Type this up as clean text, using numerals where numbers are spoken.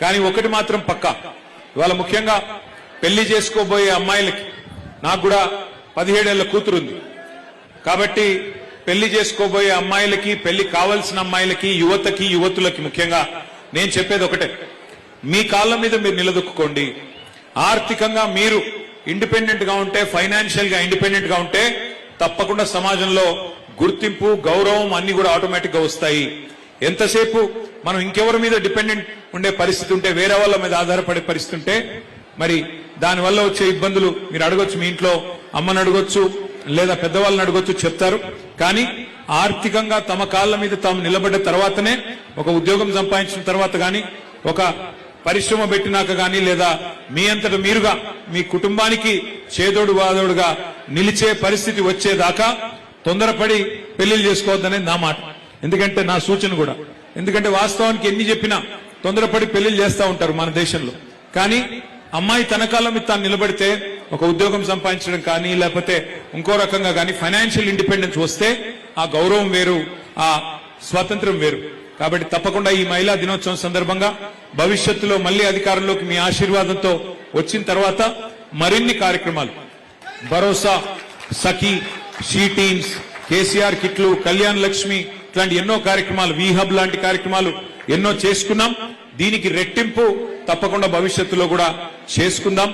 కానీ ఒకటి మాత్రం పక్కా, ఇవాళ ముఖ్యంగా పెళ్లి చేసుకోబోయే అమ్మాయిలకి, నాకు కూడా 17 ఏళ్ల కూతురుంది కాబట్టి పెళ్లి చేసుకోబోయే అమ్మాయిలకి, పెళ్లి కావాల్సిన అమ్మాయిలకి, యువతకి, యువతులకి ముఖ్యంగా నేను చెప్పేది ఒకటే, మీ కాళ్ళ మీద మీరు నిలదొక్కుకోండి. ఆర్థికంగా మీరు ఇండిపెండెంట్ గా ఉంటే, ఫైనాన్షియల్ గా ఇండిపెండెంట్ గా ఉంటే తప్పకుండా సమాజంలో గుర్తింపు, గౌరవం అన్ని కూడా ఆటోమేటిక్ గా వస్తాయి. ఎంతసేపు మనం ఇంకెవరి మీద డిపెండెంట్ ఉండే పరిస్థితి ఉంటే, వేరే వాళ్ళ మీద ఆధారపడే పరిస్థితి ఉంటే మరి దానివల్ల వచ్చే ఇబ్బందులు మీరు అడగొచ్చు, మీ ఇంట్లో అమ్మని అడగొచ్చు లేదా పెద్దవాళ్ళని అడగొచ్చు, చెప్తారు. కానీ ఆర్థికంగా తమ కాళ్ళ మీద తాము నిలబడ్డ తర్వాతనే, ఒక ఉద్యోగం సంపాదించిన తర్వాత గాని, ఒక పరిశ్రమ పెట్టినాక గాని, లేదా మీ అంతట మీరుగా మీ కుటుంబానికి చేదోడు వాదోడుగా నిలిచే పరిస్థితి వచ్చేదాకా తొందరపడి పెళ్లిళ్ళు చేసుకోవద్దనేది నా మాట. ఎందుకంటే నా సూచన కూడా, ఎందుకంటే వాస్తవానికి ఎన్ని చెప్పినా తొందరపడి పెళ్లిళ్ళు చేస్తూ ఉంటారు మన దేశంలో. కానీ అమ్మాయి తన కాలం మీద తాను నిలబడితే, ఒక ఉద్యోగం సంపాదించడం కానీ, లేకపోతే ఇంకో రకంగా కానీ ఫైనాన్షియల్ ఇండిపెండెన్స్ వస్తే ఆ గౌరవం వేరు, ఆ స్వాతంత్ర్యం వేరు. కాబట్టి తప్పకుండా ఈ మహిళా దినోత్సవం సందర్భంగా భవిష్యత్తులో మళ్లీ అధికారంలోకి మీ ఆశీర్వాదంతో వచ్చిన తర్వాత మరిన్ని కార్యక్రమాలు, భరోసా, సఖీ, షీ టీమ్స్, కేసీఆర్ కిట్లు, కళ్యాణ్ లక్ష్మి ఇట్లాంటి ఎన్నో కార్యక్రమాలు, వీహబ్ లాంటి కార్యక్రమాలు ఎన్నో చేసుకున్నాం. దీనికి రెట్టింపు తప్పకుండా భవిష్యత్తులో కూడా చేసుకుందాం.